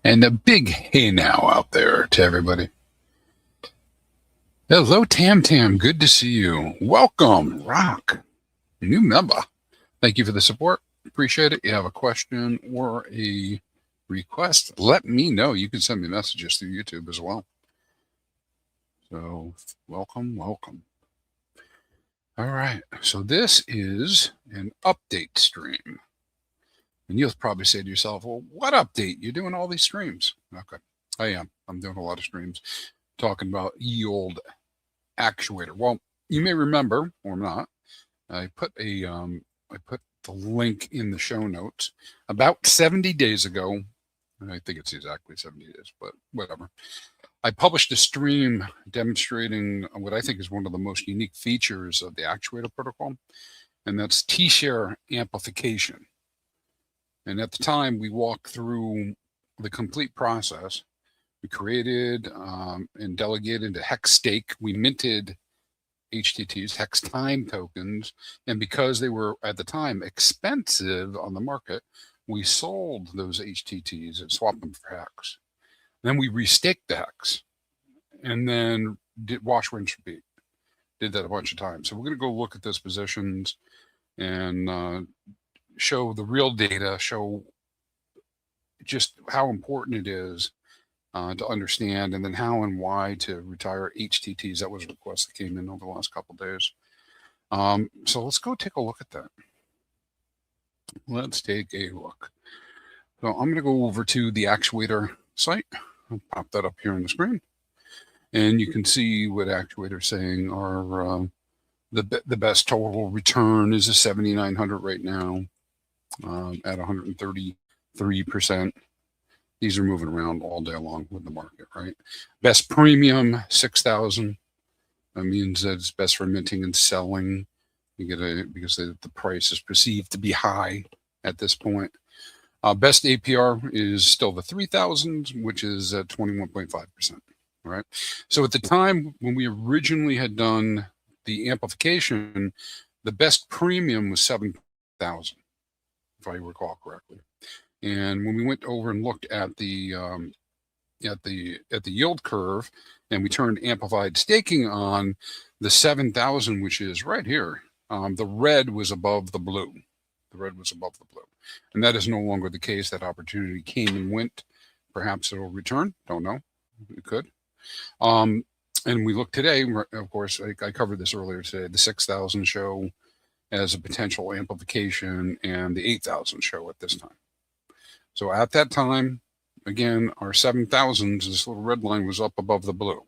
And a big hey now out there to everybody. Hello, Tam Tam. Good to see you. Welcome, Rock, new member. Thank you for the support. Appreciate it. You have a question or a request, let me know. You can send me messages through YouTube as well. So, welcome, welcome. All right. So, this is an update stream. And you'll probably say to yourself, well, what update? You're doing all these streams. Okay. I am. I'm doing a lot of streams talking about ye old Actuator. Well, you may remember or not, I put the link in the show notes about 70 days ago. I think it's exactly 70 days, but whatever. I published a stream demonstrating what I think is one of the most unique features of the Actuator protocol, and that's T-Share Amplification. And at the time, we walked through the complete process. We created and delegated a HEX stake. We minted HTTs, HEX time tokens. And because they were at the time expensive on the market, we sold those HTTs and swapped them for HEX. Then we restaked the HEX and then did wash, rinse, repeat. Did that a bunch of times. So we're going to go look at those positions and show the real data, show just how important it is to understand, and then how and why to retire HTTs. That was a request that came in over the last couple of days. So let's go take a look at that. Let's take a look. So I'm going to go over to the Actuator site. I'll pop that up here on the screen. And you can see what Actuator's saying are the best total return is a 7,900 right now at 133%. These are moving around all day long with the market, right? Best premium, 6,000. That means that it's best for minting and selling. You get because the price is perceived to be high at this point. Best APR is still the 3,000, which is at 21.5%. Right. So at the time when we originally had done the amplification, the best premium was 7,000, if I recall correctly. And when we went over and looked at the yield curve, and we turned amplified staking on, the 7,000, which is right here, the red was above the blue. The red was above the blue, and that is no longer the case. That opportunity came and went. Perhaps it'll return. Don't know. It could. And we look today. Of course, I covered this earlier today. The 6,000 show as a potential amplification, and the 8,000 show at this time. So at that time, again, our 7,000s, this little red line was up above the blue,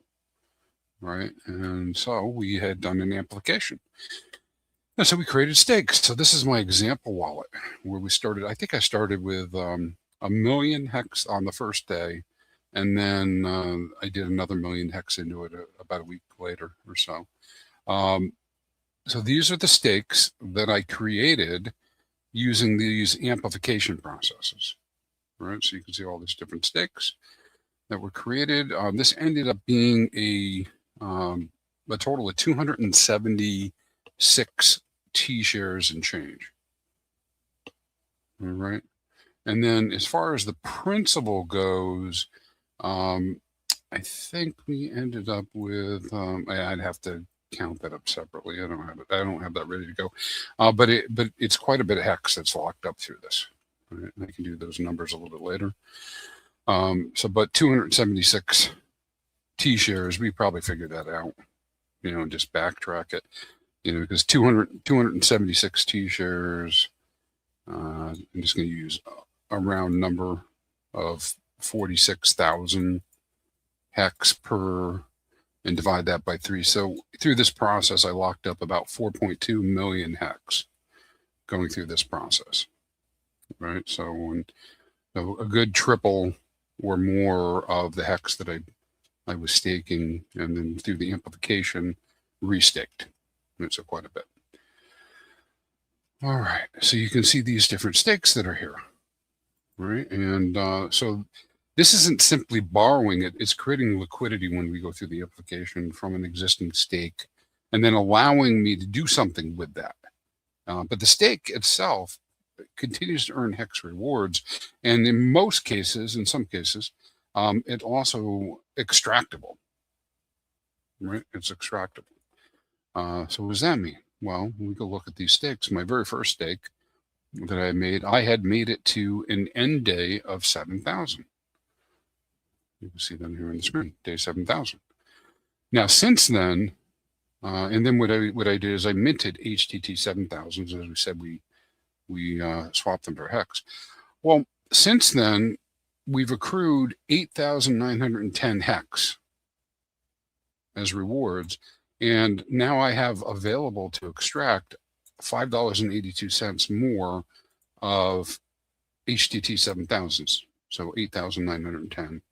right? And so we had done an amplification. And so we created stakes. So this is my example wallet where we started. I think I started with 1,000,000 HEX on the first day. And then I did another 1,000,000 HEX into it about a week later or so. So these are the stakes that I created using these amplification processes. Right, so you can see all these different stakes that were created. This ended up being a total of 276 T-shares and change. All right, and then as far as the principal goes, I think we ended up with. I'd have to count that up separately. I don't have it. I don't have that ready to go. But it's quite a bit of HEX that's locked up through this. Right? I can do those numbers a little bit later. But 276 T-shares, we probably figured that out, and just backtrack it, because 276 T-shares, I'm just going to use a round number of 46,000 HEX per, and divide that by 3. So through this process, I locked up about 4.2 million HEX going through this process. Right, so a good triple or more of the HEX that I was staking, and then through the amplification, restaked. So quite a bit. All right, so you can see these different stakes that are here, right? And so this isn't simply borrowing it; it's creating liquidity when we go through the amplification from an existing stake, and then allowing me to do something with that. But the stake itself continues to earn HEX rewards. And in most cases, in some cases, it also extractable, right? It's extractable. So what does that mean? Well, we go look at these stakes. My very first stake that I had made it to an end day of 7,000. You can see them here on the screen, day 7,000. Now, since then, and then what I did is I minted HTT 7,000s. As we said, we swapped them for HEX. Well, since then, we've accrued 8,910 HEX as rewards. And now I have available to extract $5.82 more of HTT 7,000s. So 8,910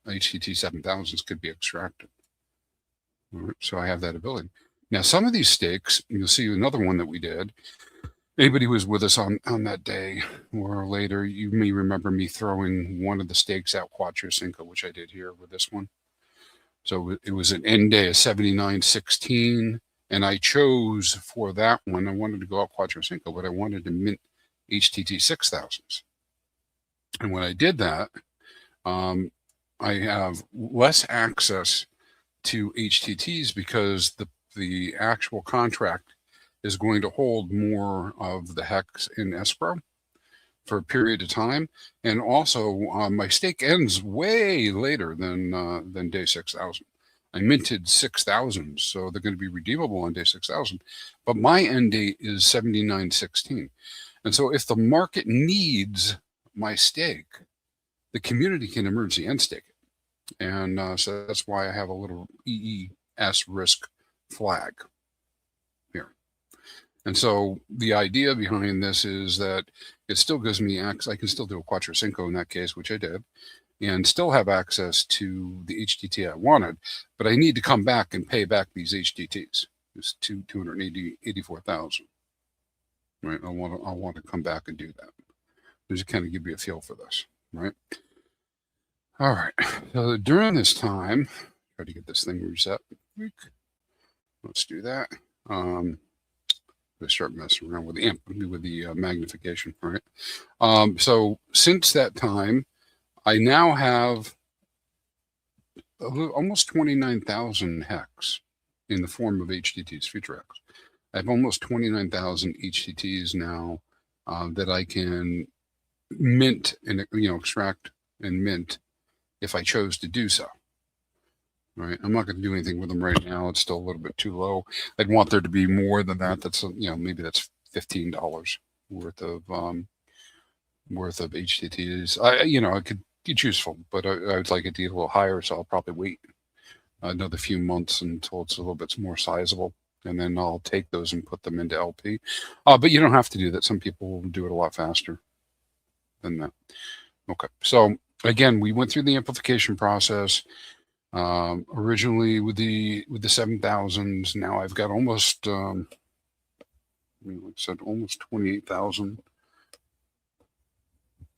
HTT 7,000s could be extracted. All right, so I have that ability. Now, some of these stakes, you'll see another one that we did. Anybody who was with us on that day or later, you may remember me throwing one of the stakes out Quattro Cinco, which I did here with this one. So it was an end day of 79.16, and I chose for that one, I wanted to go out Quattro Cinco, but I wanted to mint HTT 6,000s. And when I did that, I have less access to HTTs because the actual contract is going to hold more of the HEX in escrow for a period of time. And also my stake ends way later than day 6,000. I minted 6,000, so they're going to be redeemable on day 6,000, but my end date is 79.16. And so if the market needs my stake, the community can emergency end stake it. And so that's why I have a little EES risk flag here. And so the idea behind this is that it still gives me access. I can still do a Quattro Cinco in that case, which I did, and still have access to the HTT I wanted, but I need to come back and pay back these HTTs. It's 284,000. Right? I want to come back and do that. Just kind of give you a feel for this, right? All right. So during this time, try to get this thing reset. Let's do that. Let's start messing around with the magnification, right? So since that time, I now have almost 29,000 HEX in the form of HTTs, future HEX. I have almost 29,000 HTTs now that I can mint and extract and mint if I chose to do so. Right, I'm not going to do anything with them right now. It's still a little bit too low. I'd want there to be more than that. That's maybe that's $15 worth of HTTs. I could. It's useful, but I would like it to get a little higher, so I'll probably wait another few months until it's a little bit more sizable, and then I'll take those and put them into LP. But you don't have to do that. Some people do it a lot faster than that. Okay, so again, we went through the amplification process originally with the 7,000s. Now I've got almost, like I said, almost 28,000.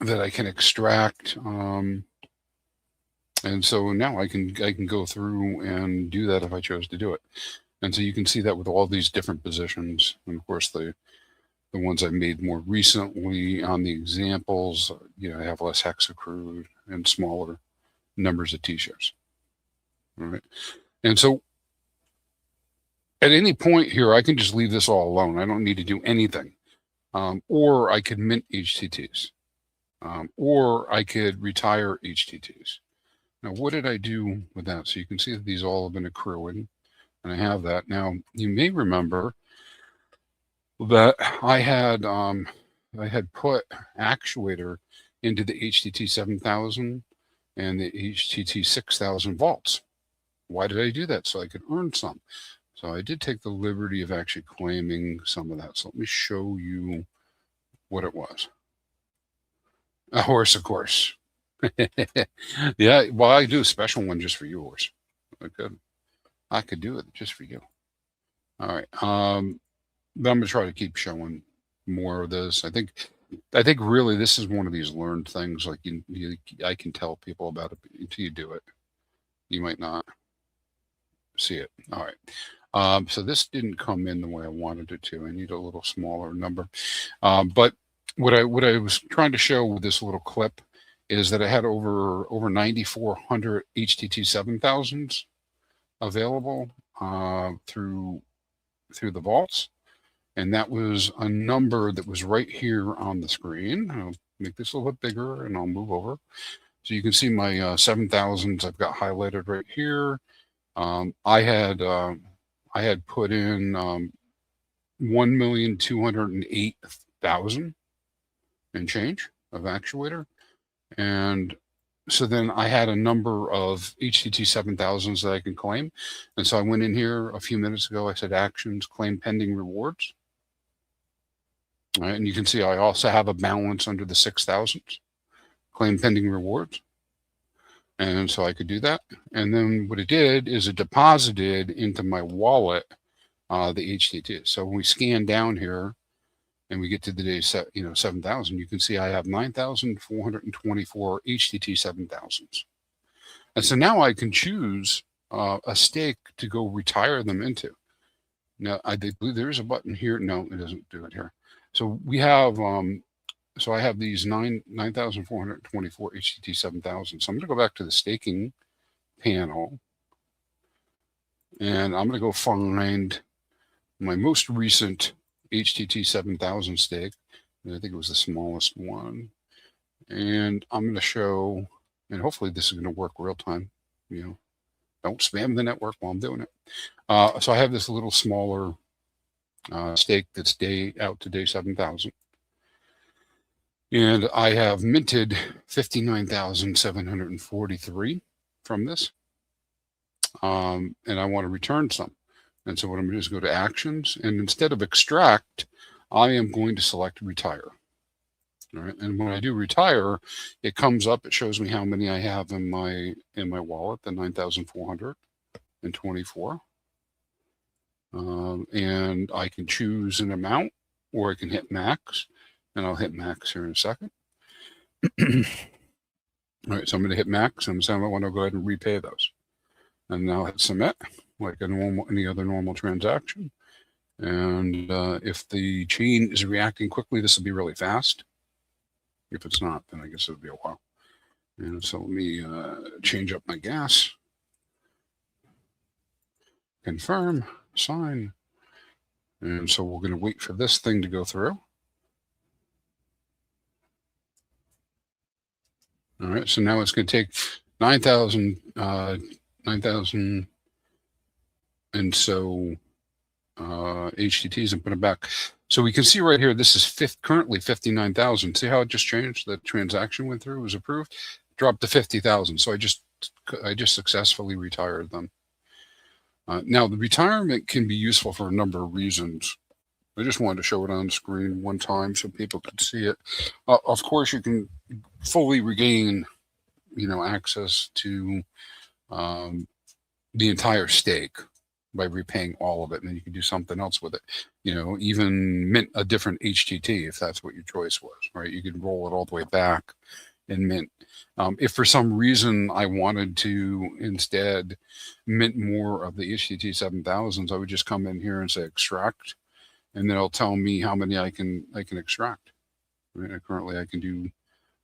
That I can extract, and so now I can go through and do that if I chose to do it. And so you can see that with all these different positions, and of course the ones I made more recently on the examples, I have less HEX accrued and smaller numbers of T-shares. All right, and so at any point here, I can just leave this all alone. I don't need to do anything, or I could mint HTTs. Or I could retire HTTs. Now, what did I do with that? So you can see that these all have been accruing, and I have that. Now, you may remember that I had put Actuator into the HTT 7,000 and the HTT 6,000 vaults. Why did I do that? So I could earn some. So I did take the liberty of actually claiming some of that. So let me show you what it was. A horse, of course. Yeah, well, I do a special one just for you, horse. I could do it just for you. All right. But I'm gonna try to keep showing more of this. I think really this is one of these learned things. Like I can tell people about it, but until you do it, you might not see it. All right. So this didn't come in the way I wanted it to. I need a little smaller number, but what I was trying to show with this little clip is that I had over 9,400 HTT 7000s available through the vaults, and that was a number that was right here on the screen. I'll make this a little bit bigger, and I'll move over so you can see my 7000s. I've got highlighted right here. I had put in 1,208,000 and change of actuator. And so then I had a number of HTT 7000s that I can claim. And so I went in here a few minutes ago. I said actions, claim pending rewards. All right, and you can see I also have a balance under the 6,000s, claim pending rewards. And so I could do that. And then what it did is it deposited into my wallet the HTTs. So when we scan down here, and we get to the day 7,000, you can see I have 9,424 HTT 7000s. And so now I can choose a stake to go retire them into. Now, I believe there is a button here. No, it doesn't do it here. So we have, so I have these 9,424 HTT 7000. So I'm going to go back to the staking panel, and I'm going to go find my most recent HTT 7000 stake. I think it was the smallest one. And I'm going to show, and hopefully this is going to work real time. Don't spam the network while I'm doing it. So I have this little smaller stake that's out to day 7,000. And I have minted 59,743 from this. And I want to return some. And so what I'm going to do is go to actions, and instead of extract, I am going to select retire. All right. And when I do retire, it comes up, it shows me how many I have in my wallet, the 9,424. And I can choose an amount, or I can hit max, and I'll hit max here in a second. All right, so I'm going to hit max, and so I want to go ahead and repay those. And now hit submit, like any other normal transaction. And if the chain is reacting quickly, this will be really fast. If it's not, then I guess it'll be a while. And so let me change up my gas. Confirm, sign. And so we're going to wait for this thing to go through. All right, so now it's going to take 9,000, and so HTTs, and put it back. So we can see right here, this is currently 59,000. See how it just changed? The transaction went through, was approved, dropped to 50,000. So I just successfully retired them. Now the retirement can be useful for a number of reasons. I just wanted to show it on the screen one time so people could see it. Of course, you can fully regain, access to the entire stake by repaying all of it, and then you can do something else with it. Even mint a different HTT if that's what your choice was, right? You could roll it all the way back and mint. If for some reason I wanted to instead mint more of the HTT 7000s, I would just come in here and say extract, and then it'll tell me how many I can extract. Right? Currently, I can do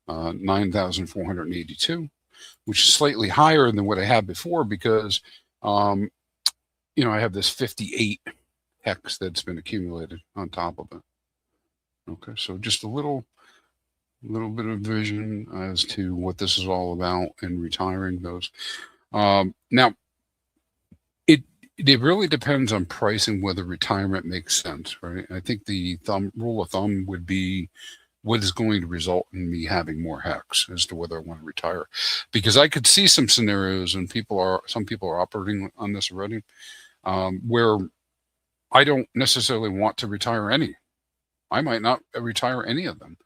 9,482, which is slightly higher than what I had before because, I have this 58 hex that's been accumulated on top of it. Okay, so just a little bit of vision as to what this is all about and retiring those. Now, it really depends on pricing whether retirement makes sense, right? I think the rule of thumb would be what is going to result in me having more hex as to whether I want to retire. Because I could see some scenarios, and some people are operating on this already, where I don't necessarily want to retire any. I might not retire any of them.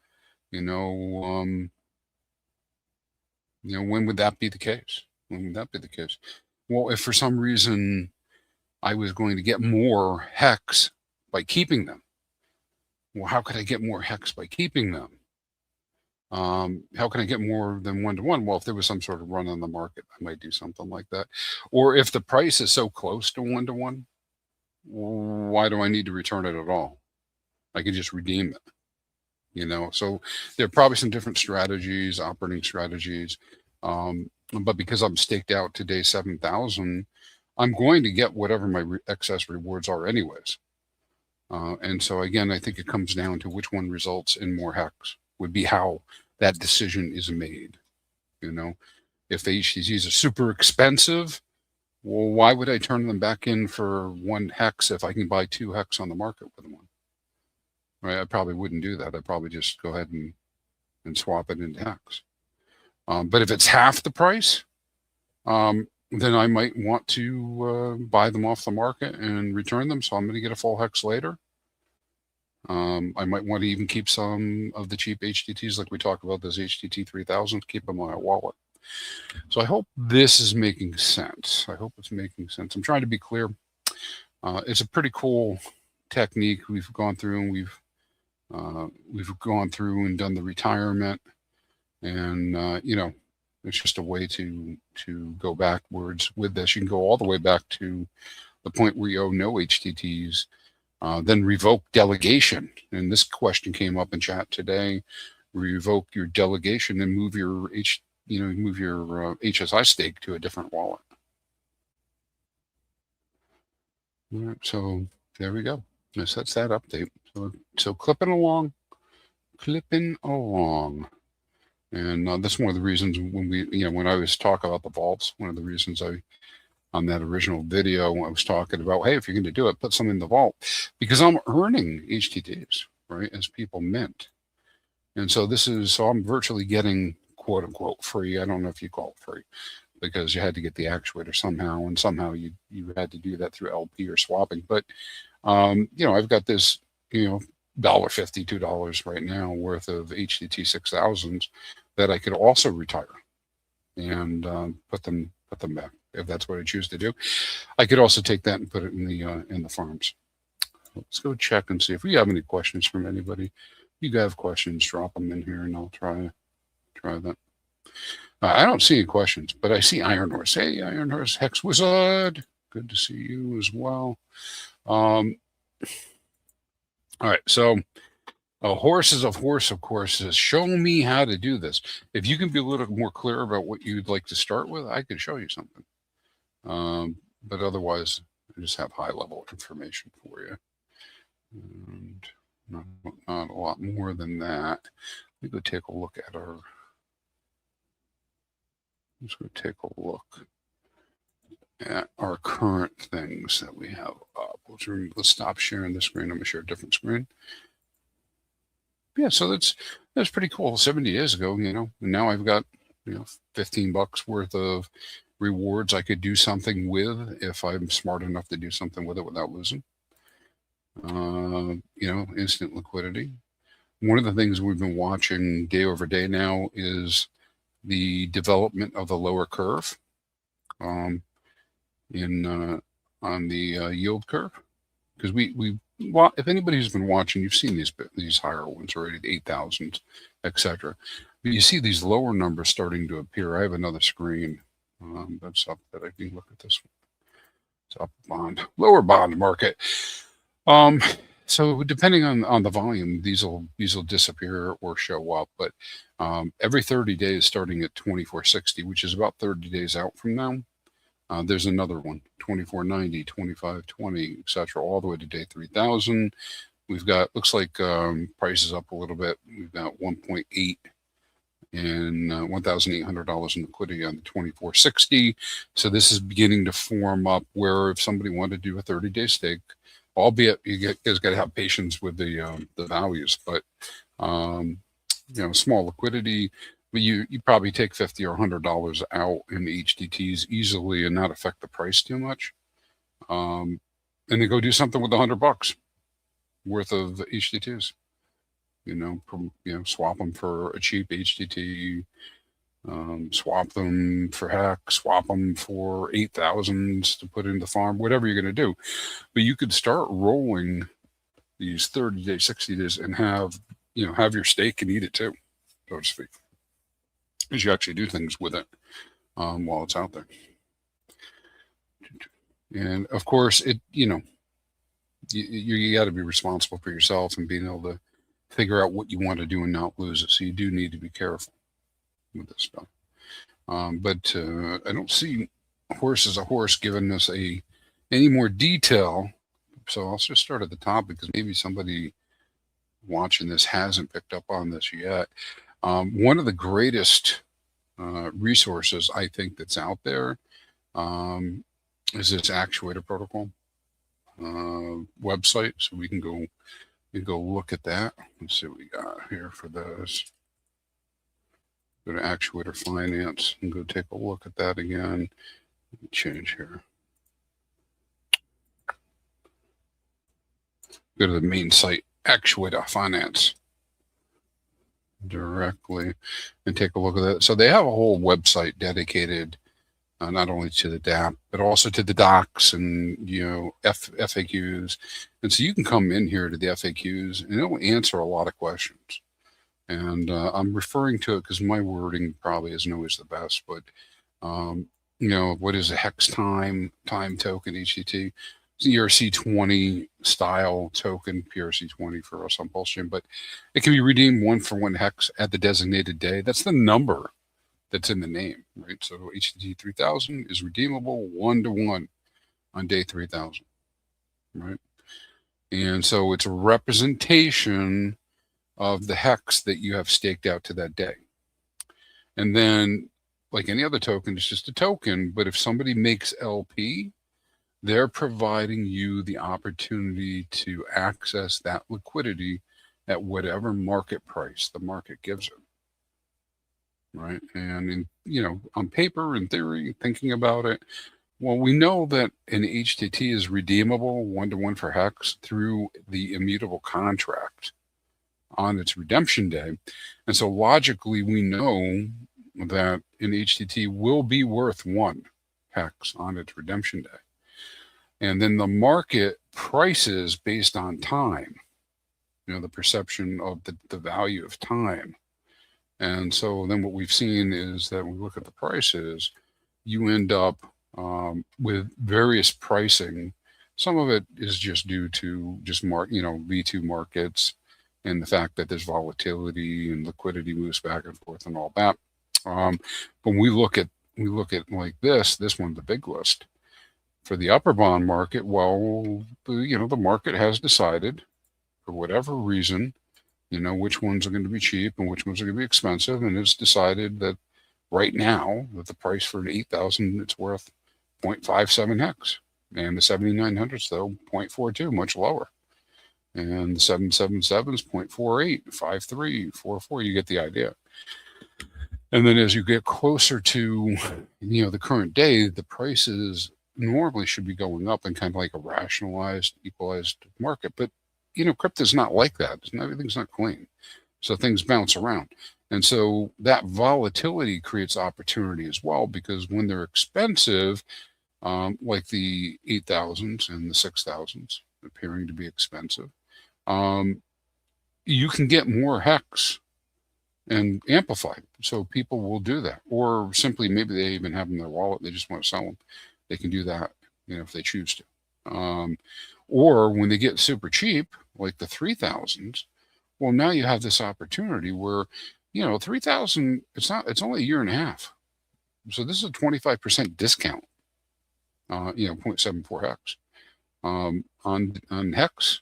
When would that be the case? When would that be the case? Well, if for some reason I was going to get more hex by keeping them. Well, how could I get more hex by keeping them? How can I get more than 1-to-1? Well, if there was some sort of run on the market, I might do something like that. Or if the price is so close to 1-to-1, why do I need to return it at all? I can just redeem it. you know. So there are probably some different strategies, operating strategies. But because I'm staked out to day 7,000, I'm going to get whatever my excess rewards are anyways. And so again, I think it comes down to which one results in more HEX would be how that decision is made. You know, if the HTTs are super expensive, well, why would I turn them back in for 1 HEX if I can buy 2 HEX on the market with one? Right? I probably wouldn't do that. I'd probably just go ahead and swap it into HEX. But if it's half the price, then I might want to buy them off the market and return them. So I'm going to get a full HEX later. I might want to even keep some of the cheap HTTs like we talked about, those HTT 3000, keep them on my wallet. So I hope this is making sense. I hope it's making sense. I'm trying to be clear. It's a pretty cool technique. We've gone through and we've gone through and done the retirement, and you know, it's just a way to go backwards with this. You can go all the way back to the point where you owe no HTTs, then revoke delegation. And this question came up in chat today. Revoke your delegation and move your HSI stake to a different wallet. All right, so there we go. That's that update. So clipping along. And that's one of the reasons when I was talking about the vaults, one of the reasons on that original video, I was talking about, hey, if you're going to do it, put some in the vault, because I'm earning HTTs, right, as people mint. And so I'm virtually getting quote unquote free. I don't know if you call it free, because you had to get the actuator somehow, and somehow you had to do that through LP or swapping. But I've got this, $1.50, $2 right now worth of HTT 6000s that I could also retire and put them back if that's what I choose to do. I could also take that and put it in the farms. Let's go check and see if we have any questions from anybody. You have questions, drop them in here, and I'll try that. I don't see any questions, but I see Iron Horse. Hey, Iron Horse, Hex Wizard. Good to see you as well. All right, so a horse is a horse, of course, says, show me how to do this. If you can be a little more clear about what you'd like to start with, I could show you something. But otherwise, I just have high-level information for you. And not a lot more than that. Let me go take a look at let's go take a look at our current things that we have up. Let's stop sharing the screen. I'm going to share a different screen. Yeah, so that's pretty cool. 70 days ago, and now I've got, $15 worth of rewards I could do something with if I'm smart enough to do something with it without losing. Instant liquidity. One of the things we've been watching day over day now is the development of the lower curve on the yield curve, because if anybody's been watching, you've seen these higher ones already, the 8,000s, etc. But you see these lower numbers starting to appear. I have another screen that's up that I can look at this one. It's up lower bond market. So depending on the volume, these will disappear or show up. But every 30 days, starting at 2460, which is about 30 days out from now, there's another one, 2490, 2520, etc., all the way to day 3000. We've got, looks like prices up a little bit. We've got 1.8 and $1,800 in liquidity on the 2460. So this is beginning to form up where if somebody wanted to do a 30-day stake, albeit you guys got to have patience with the values, but small liquidity, but you probably take $50 or $100 out in the HTTs easily and not affect the price too much, and then go do something with $100 worth of HTTs. Swap them for a cheap HTT, swap them for HEX, swap them for 8,000s to put in the farm, whatever you're going to do. But you could start rolling these 30 days, 60 days, and have your steak and eat it too, so to speak, because you actually do things with it while it's out there. And of course, you got to be responsible for yourself and being able figure out what you want to do and not lose it. So you do need to be careful with this stuff. But I don't see horse as a horse giving us any more detail. So I'll just start at the top because maybe somebody watching this hasn't picked up on this yet. One of the greatest resources I think that's out there is this Actuator protocol website. So we can go look at that. Let's see what we got here for those. Go to Actuator Finance and go take a look at that again. Change here. Go to the main site, Actuator Finance, directly, and take a look at that. So they have a whole website dedicated not only to the DApp, but also to the docs and, FAQs. And so you can come in here to the FAQs and it'll answer a lot of questions. And I'm referring to it because my wording probably isn't always the best, but, what is a HEX time token, HTT? It's the ERC20 style token, PRC20 for us on Pulse, but it can be redeemed 1-for-1 HEX at the designated day. That's the number that's in the name, right? So HTT 3000 is redeemable 1-to-1 on day 3000, right? And so it's a representation of the HEX that you have staked out to that day. And then, like any other token, it's just a token, but if somebody makes LP, they're providing you the opportunity to access that liquidity at whatever market price the market gives it. Right. And, on paper, in theory, thinking about it, well, we know that an HTT is redeemable 1-to-1 for HEX through the immutable contract on its redemption day. And so logically, we know that an HTT will be worth 1 HEX on its redemption day. And then the market prices based on time, the perception of the value of time. And so then what we've seen is that when we look at the prices, you end up with various pricing. Some of it is just due to just V2 markets and the fact that there's volatility and liquidity moves back and forth and all that. But when we look at like this one, the big list for the upper bond market. Well, the market has decided for whatever reason, which ones are going to be cheap and which ones are going to be expensive. And it's decided that right now that the price for an 8,000, it's worth 0.57 HEX. And the 7,900s, though, 0.42, much lower. And the 777s, 0.48, 53, 44, you get the idea. And then as you get closer to, the current day, the prices normally should be going up in kind of like a rationalized, equalized market. But crypto's not like that. Everything's not clean. So things bounce around. And so that volatility creates opportunity as well, because when they're expensive, like the 8,000s and the 6,000s appearing to be expensive, you can get more HEX and amplified. So people will do that. Or simply maybe they even have them in their wallet. They just want to sell them. They can do that, if they choose to. Or when they get super cheap, like the 3,000s, well, now you have this opportunity where, 3,000, it's only a year and a half. So this is a 25% discount, 0.74 HEX on HEX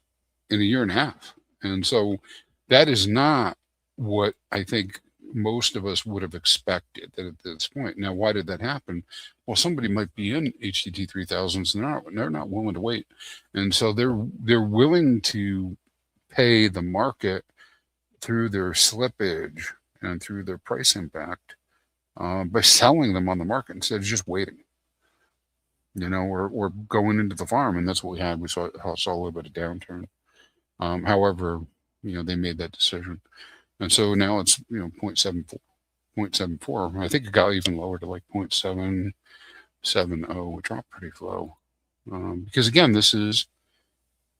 in a year and a half. And so that is not what I think most of us would have expected at this point. Now, why did that happen? Well, somebody might be in HTT 3000s and they're not willing to wait. And so they're willing to pay the market through their slippage and through their price impact by selling them on the market instead of just waiting, or going into the farm. And that's what we had. We saw a little bit of downturn. However, they made that decision. And so now it's, 0.74. I think it got even lower to like 0.770, which dropped pretty low. Because again, this is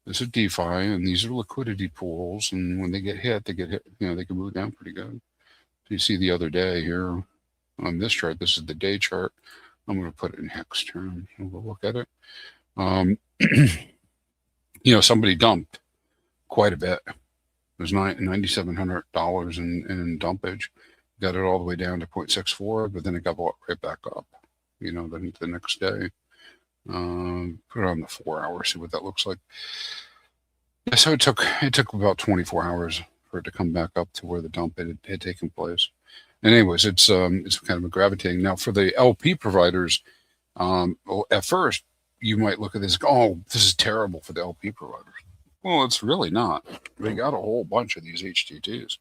DeFi and these are liquidity pools. And when they get hit, they can move down pretty good. So you see the other day here on this chart, this is the day chart. I'm going to put it in HEX terms. We'll look at it. Somebody dumped quite a bit. was $9,700 in dumpage. Got it all the way down to 0.64, but then it got bought right back up. Then the next day. Put it on the 4 hours, see what that looks like. Yeah, so it took about 24 hours for it to come back up to where the dump had taken place. And anyways, it's kind of gravitating. Now for the LP providers, at first you might look at this, oh, this is terrible for the LP providers. Well, it's really not. They got a whole bunch of these HTTs,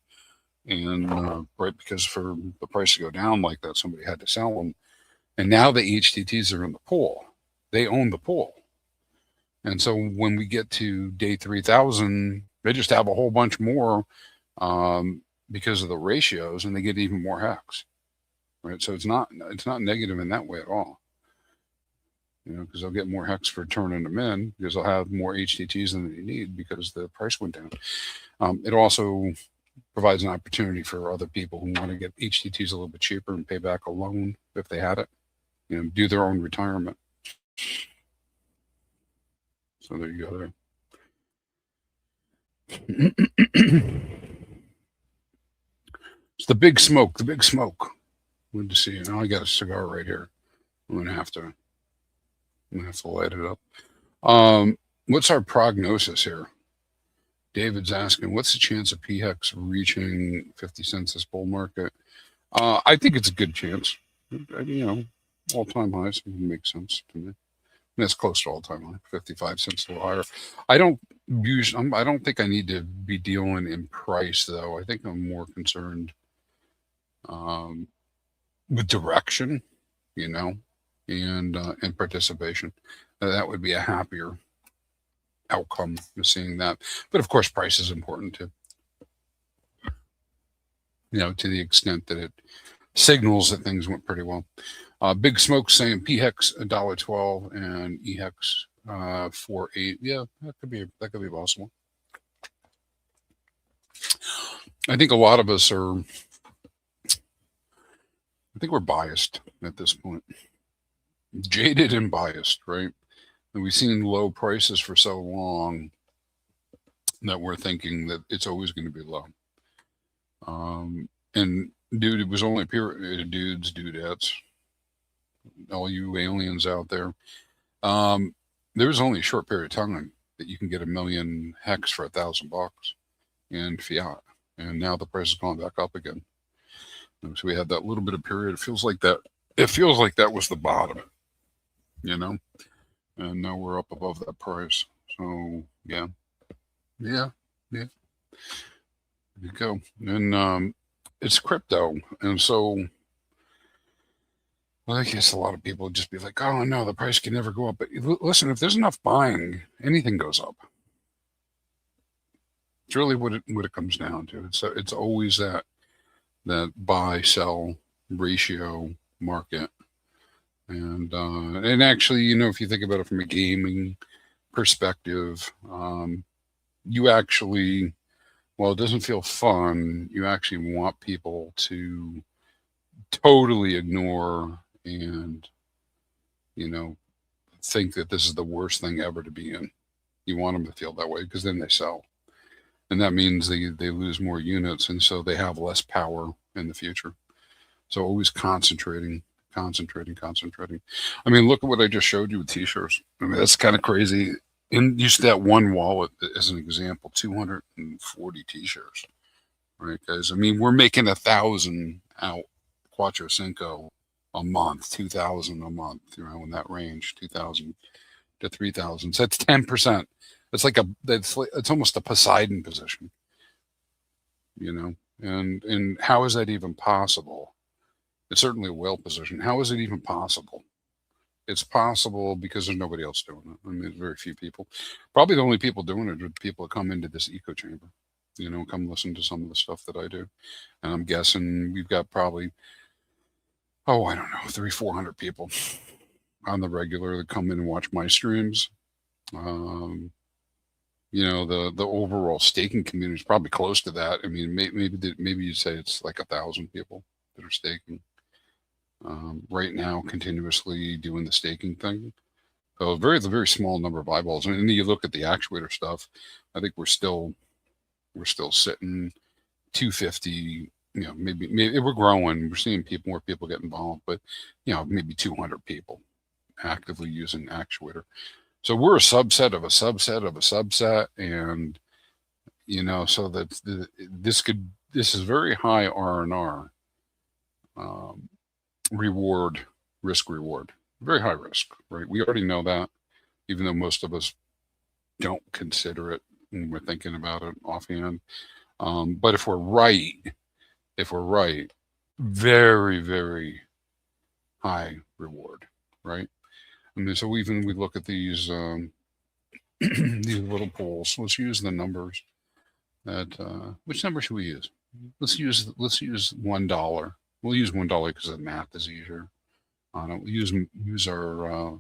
and right, because for the price to go down like that, somebody had to sell them. And now the HTTs are in the pool. They own the pool. And so when we get to day 3,000, they just have a whole bunch more because of the ratios, and they get even more HEX, right? So it's not negative in that way at all, because they'll get more HEX for turning them in, because they'll have more HTTs than they need because the price went down. It also provides an opportunity for other people who want to get HTTs a little bit cheaper and pay back a loan if they had it, do their own retirement. So there you go there. It's the big smoke. Good to see you. Now I got a cigar right here. I'm gonna have to light it up. What's our prognosis here? David's asking, what's the chance of PHEX reaching 50 cents this bull market? I think it's a good chance. All-time highs makes sense to me. That's close to all-time high. 55 cents, a little higher. I don't think I need to be dealing in price, though. I think I'm more concerned with direction, and participation. That would be a happier outcome of seeing that. But of course, price is important too. To the extent that it signals that things went pretty well. Big Smoke saying PHEX $1.12 and EHEX 4.8. Yeah, that could be possible. I think a lot of us are. I think we're biased at this point, jaded and biased, right? And we've seen low prices for so long that we're thinking that it's always going to be low. And dude, it was only a period of dudes, dudettes, all you aliens out there. There was only a short period of time that you can get 1 million HEX for $1,000 in fiat, and now the price has gone back up again. So we had that little bit of period. It feels like that was the bottom, and now we're up above that price. So yeah. There you go. And it's crypto, and so I guess a lot of people would just be like, "Oh no, the price can never go up." But listen, if there's enough buying, anything goes up. It's really what it comes down to. It's always that buy-sell ratio market. And actually, if you think about it from a gaming perspective, you actually, while it doesn't feel fun, you actually want people to totally ignore and, think that this is the worst thing ever to be in. You want them to feel that way, because then they sell. And that means they lose more units, and so they have less power in the future. So always concentrating. I mean, look at what I just showed you with T-shirts. I mean, that's kind of crazy. And use that one wallet as an example, 240 T-shirts, right, guys? I mean, we're making 1,000 out Quattro Cinco a month, 2,000 a month, in that range, 2,000 to 3,000. So that's 10%. It's it's almost a Poseidon position, and how is that even possible? It's certainly a whale position. How is it even possible? It's possible because there's nobody else doing it. I mean, there's very few people. Probably the only people doing it are people that come into this echo chamber, come listen to some of the stuff that I do. And I'm guessing we've got probably, I don't know, 300-400 people on the regular that come in and watch my streams. The overall staking community is probably close to that. I mean, maybe you'd say it's like 1,000 people that are staking right now, continuously doing the staking thing. So very small number of eyeballs. And then you look at the Actuator stuff. I think we're still We're still sitting 250. Maybe we're growing. We're seeing more people get involved, but maybe 200 people actively using Actuator. So we're a subset of a subset of a subset, and so that this is very high R&R, risk reward, very high risk, right? We already know that, even though most of us don't consider it when we're thinking about it offhand. But if we're right, very, very high reward, right? I mean, so even we look at these these little pools. Let's use the numbers. Which number should we use? Let's use $1. We'll use $1 because the math is easier. We'll use our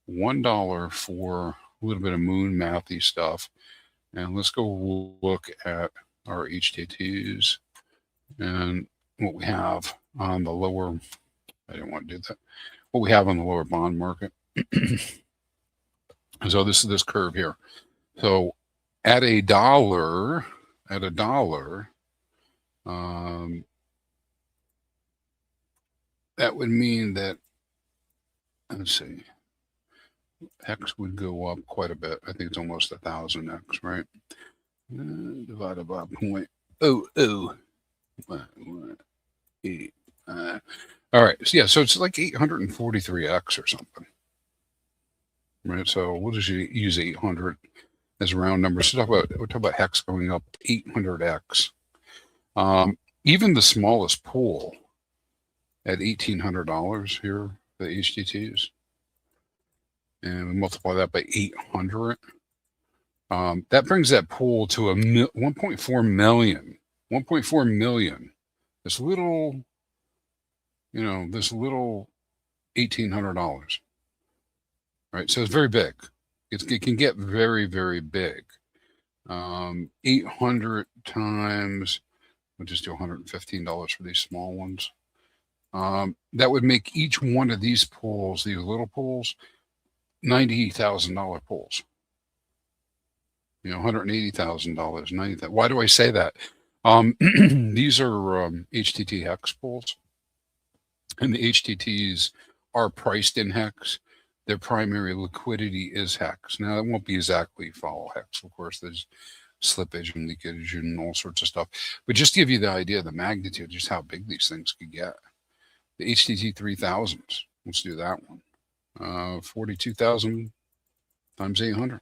$1 for a little bit of moon mathy stuff, and let's go look at our HTTs and what we have on the lower. I didn't want to do that. What we have on the lower bond market. So this is this curve here. So at a dollar, that would mean that, let's see, X would go up quite a bit. I think it's almost 1,000X, right? Divided by 0.001188. All right. So yeah, so it's like 843X or something, right? So we'll just use 800 as a round number. So we'll talk about HEX going up 800X. Even the smallest pool at $1,800 here, the HTTs, and we multiply that by 800. That brings that pool to 1.4 million. 1.4 million. This little $1,800. Right, so it's very big. It can get very, very big. 800 times, we'll just do $115 for these small ones. That would make each one of these pools, these little pools, $90,000 pools. $180,000, $90,000. Why do I say that? These are HTT HEX pools, and the HTTs are priced in HEX. Their primary liquidity is HEX. Now, it won't be exactly follow HEX. Of course, there's slippage and leakage and all sorts of stuff. But just to give you the idea of the magnitude, just how big these things could get. The HTT 3000s, let's do that one. 42,000 times 800.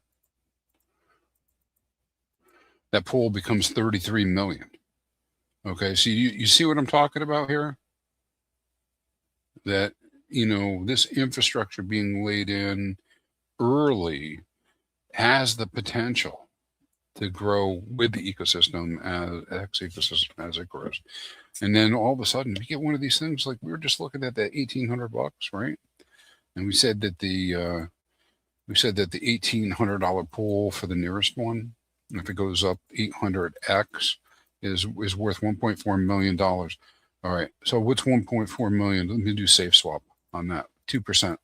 That pool becomes 33 million. Okay, so you see what I'm talking about here? That, this infrastructure being laid in early has the potential to grow with the ecosystem, as HEX ecosystem, as it grows. And then all of a sudden you get one of these things, like we were just looking at that $1,800, right? And we said that the $1,800 pool for the nearest one, if it goes up 800X, is worth $1.4 million. All right, so what's 1.4 million? Let me do safe swap on that, 2%.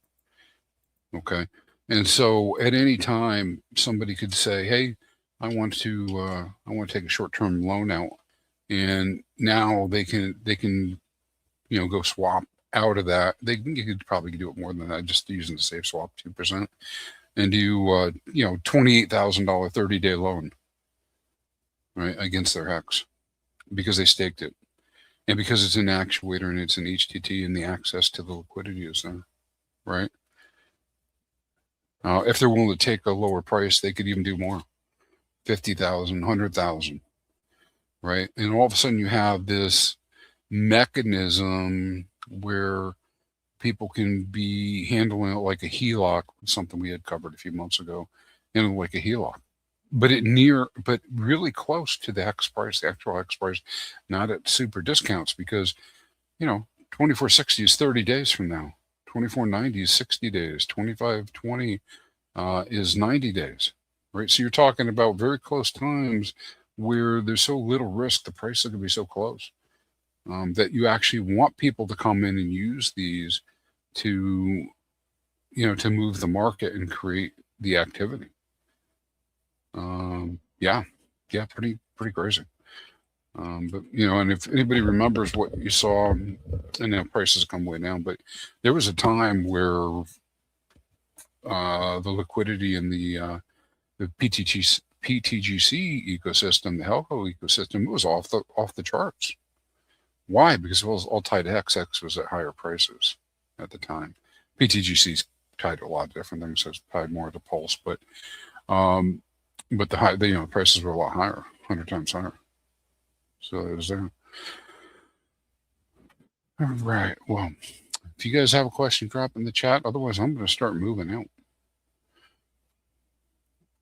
Okay, and so at any time somebody could say, hey, I want to take a short-term loan out, and now they can go swap out of that. You could probably do it more than that, just using the safe swap 2%, and do $28,000 30-day loan, right, against their HEX, because they staked it, and because it's an actuator and it's an HTT, and the access to the liquidity is there, right? If they're willing to take a lower price, they could even do more, 50,000, 100,000, right? And all of a sudden you have this mechanism where people can be handling it like a HELOC, something we had covered a few months ago, like a HELOC, but really close to the HEX price, the actual HEX price, not at super discounts, because 2460 is 30 days from now, 2490 is 60 days, 2520 is 90 days, right? So you're talking about very close times where there's so little risk, the price is going to be so close, that you actually want people to come in and use these to move the market and create the activity. Yeah. yeah, pretty crazy. But and if anybody remembers what you saw, and now prices come way down, but there was a time where the liquidity in the PTGC ecosystem, the Helco ecosystem, it was off the charts. Why? Because it was all tied to HEX. HEX was at higher prices at the time. PTGC's tied to a lot of different things, so it's tied more to Pulse, but the prices were a lot higher, 100 times higher. So it was there. All right. Well, if you guys have a question, drop in the chat. Otherwise, I'm going to start moving out.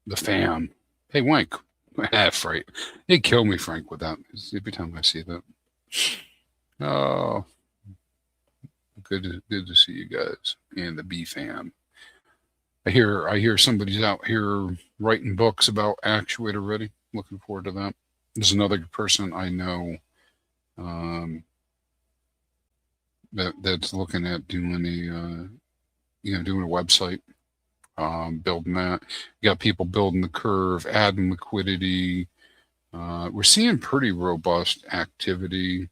The fan. Hey, Wank. Frank. They kill me, Frank, with that. Every time I see that. Oh, good to see you guys and the B fan. I hear somebody's out here writing books about Actuator Ready. Looking forward to that. There's another person I know that's looking at doing doing a website, building that. You got people building the curve, adding liquidity. We're seeing pretty robust activity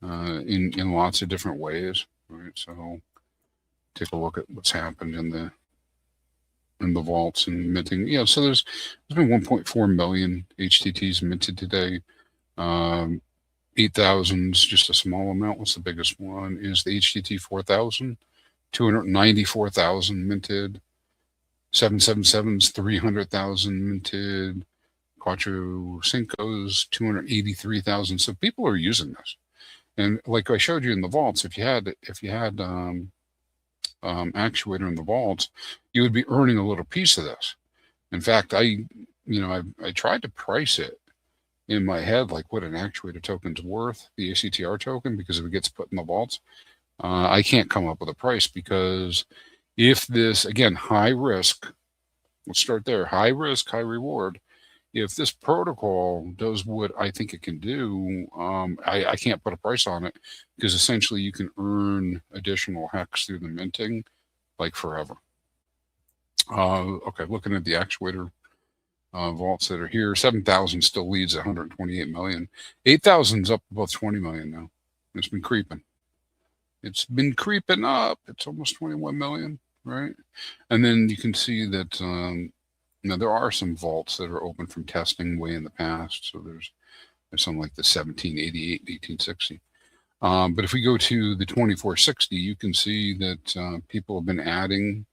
in lots of different ways, right? So take a look at what's happened in the vaults and minting. Yeah, so there's been 1.4 million HTTs minted today. 8,000 is just a small amount. What's the biggest one? Is the HTT 4,000, 294,000 minted. 777's 300,000 minted. Quattro Cinco's 283,000. So people are using this, and like I showed you in the vaults, if you had Actuator in the vaults, you would be earning a little piece of this. In fact, I tried to price it in my head, like what an Actuator token's worth, the ACTR token, because if it gets put in the vaults, I can't come up with a price, because if this, again, high risk, let's start there, high risk, high reward. If this protocol does what I think it can do, I can't put a price on it, because essentially you can earn additional HEX through the minting like forever. Okay, looking at the Actuator vaults that are here, 7,000 still leads 128 million. 8,000's up above 20 million now. It's been creeping. It's been creeping up. It's almost 21 million, right? And then you can see that now there are some vaults that are open from testing way in the past. So there's something like the 1788, 1860. But if we go to the 2460, you can see that people have been adding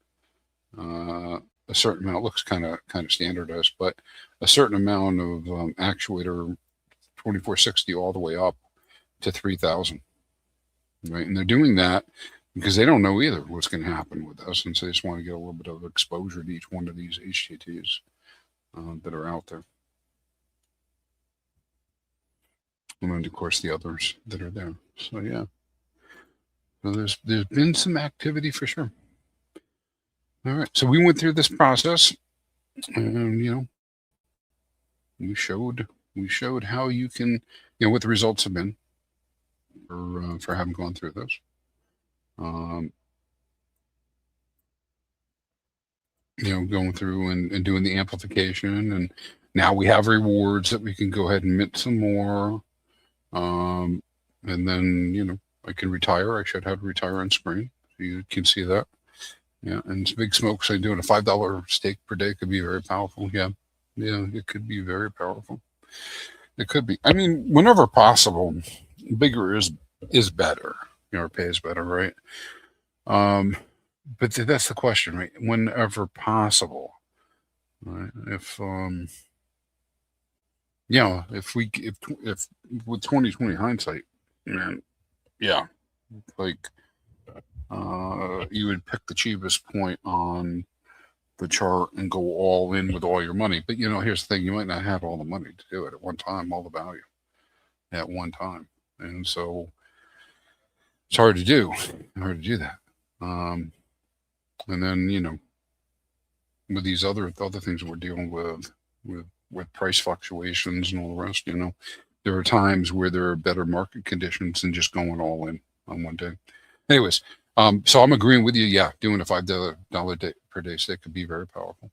a certain amount. It looks kind of standardized, but a certain amount of Actuator 2460 all the way up to 3,000, right? And they're doing that because they don't know either what's going to happen with us, and so they just want to get a little bit of exposure to each one of these HTTs that are out there. And then, of course, the others that are there. So, yeah. So there's been some activity for sure. All right. So we went through this process, and, we showed how you can, what the results have been for having gone through this. Going through and doing the amplification, and now we have rewards that we can go ahead and mint some more. And then, I can retire. I should have retire on screen. So you can see that. Yeah. And Big Smoke saying doing a $5 stake per day could be very powerful. Yeah. Yeah. It could be very powerful. It could be. I mean, whenever possible, bigger is better, or pays better, right? But that's the question, right? Whenever possible, right? If with 2020 hindsight, man, yeah, like you would pick the cheapest point on the chart and go all in with all your money. But here's the thing: you might not have all the money to do it at one time, all the value at one time, and so it's hard to do. Hard to do that. And then with these other things we're dealing with price fluctuations and all the rest, there are times where there are better market conditions than just going all in on one day. Anyways, so I'm agreeing with you. Yeah, doing a $5 per day stake could be very powerful.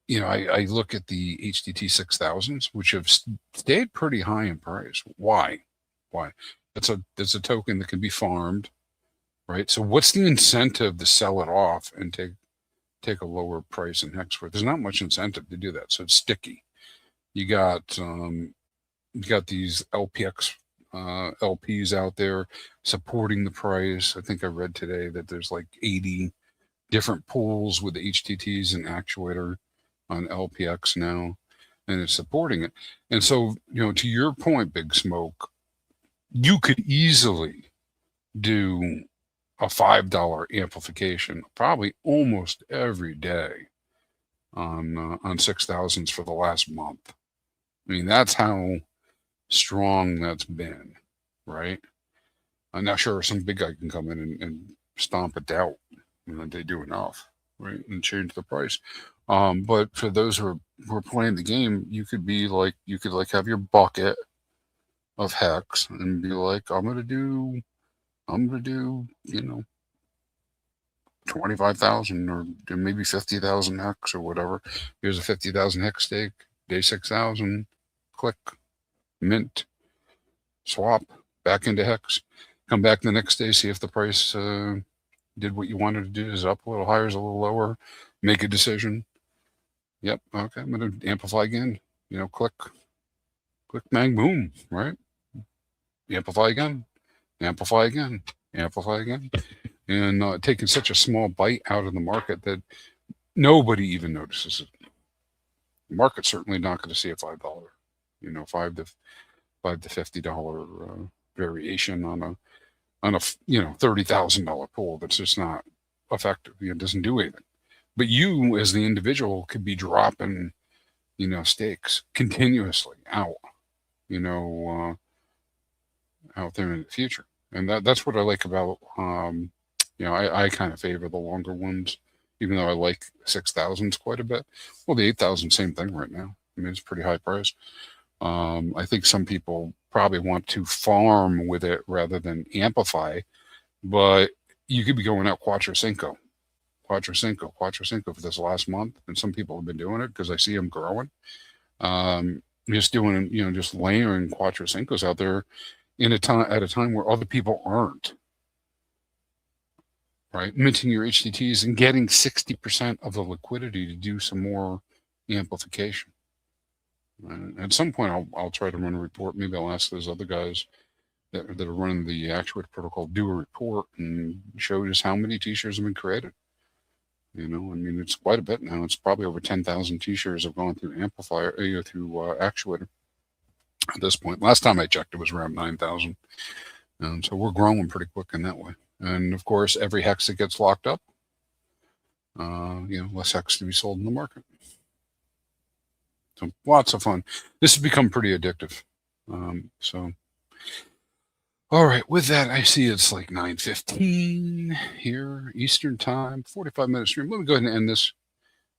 you know, I look at the HTT 6000s, which have stayed pretty high in price. Why? It's a token that can be farmed, right? So what's the incentive to sell it off and take a lower price in HEX for it? There's not much incentive to do that, so it's sticky. You got these LPX LPs out there supporting the price. I think I read today that there's like 80 different pools with the HTTs and Actuator on LPX now, and it's supporting it. And so, you know, to your point, Big Smoke, you could easily do a $5 amplification probably almost every day on 6000s for the last month. I mean, that's how strong that's been, right? I'm not sure some big guy can come in and stomp it out. You know, they do enough, right, and change the price. But for those who are playing the game, you could have your bucket of HEX and be like, I'm gonna do, you know, 25,000 or maybe 50,000 HEX or whatever. Here's a 50,000 HEX stake, day 6,000, click, mint, swap, back into HEX, come back the next day, see if the price did what you wanted to do. Is it up a little higher, is it a little lower, make a decision. Yep, okay, I'm going to amplify again. You know, click, bang, boom, right? Amplify again, amplify again, amplify again. And taking such a small bite out of the market that nobody even notices it. The market's certainly not going to see a $5, you know, $5 to $50 variation on a you know, $30,000 pool. That's just not effective. It doesn't do anything. But you, as the individual, could be dropping, you know, stakes continuously out, you know, out there in the future. And that's what I like about, you know, I kind of favor the longer ones, even though I like 6,000s quite a bit. Well, the 8,000, same thing right now. I mean, it's pretty high price. I think some people probably want to farm with it rather than amplify, but you could be going out Quattro Cinco for this last month. And some people have been doing it because I see them growing. Just doing, you know, just layering Quattro Cincos out there at a time where other people aren't, right? Minting your HTTs and getting 60% of the liquidity to do some more amplification. At some point, I'll try to run a report. Maybe I'll ask those other guys that are running the Actuator protocol, do a report and show just how many T-shares have been created. You know, I mean, it's quite a bit now. It's probably over 10,000 T-shares have gone through through Actuator at this point. Last time I checked, it was around 9,000. So we're growing pretty quick in that way. And of course, every HEX that gets locked up, you know, less HEX to be sold in the market. So lots of fun. This has become pretty addictive. So, all right. With that, I see it's like 9:15 here Eastern time. 45-minute stream. Let me go ahead and end this.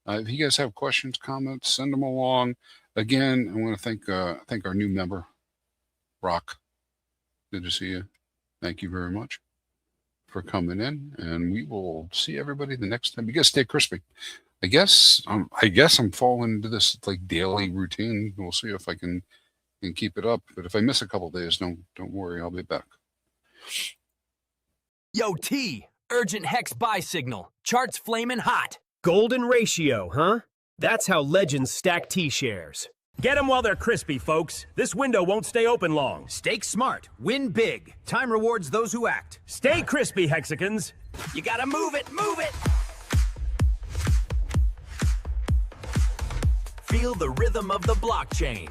If you guys have questions, comments, send them along. Again, I want to thank our new member, Rock. Good to see you. Thank you very much for coming in, and we will see everybody the next time. You guys stay crispy. I guess I'm falling into this like daily routine. We'll see if I can keep it up. But if I miss a couple days, don't worry, I'll be back. Yo, T, urgent HEX buy signal. Charts flaming hot. Golden ratio, huh? That's how legends stack T-shares. Get them while they're crispy, folks. This window won't stay open long. Stake smart. Win big. Time rewards those who act. Stay crispy, Hexicans. You gotta move it, move it. Feel the rhythm of the blockchain.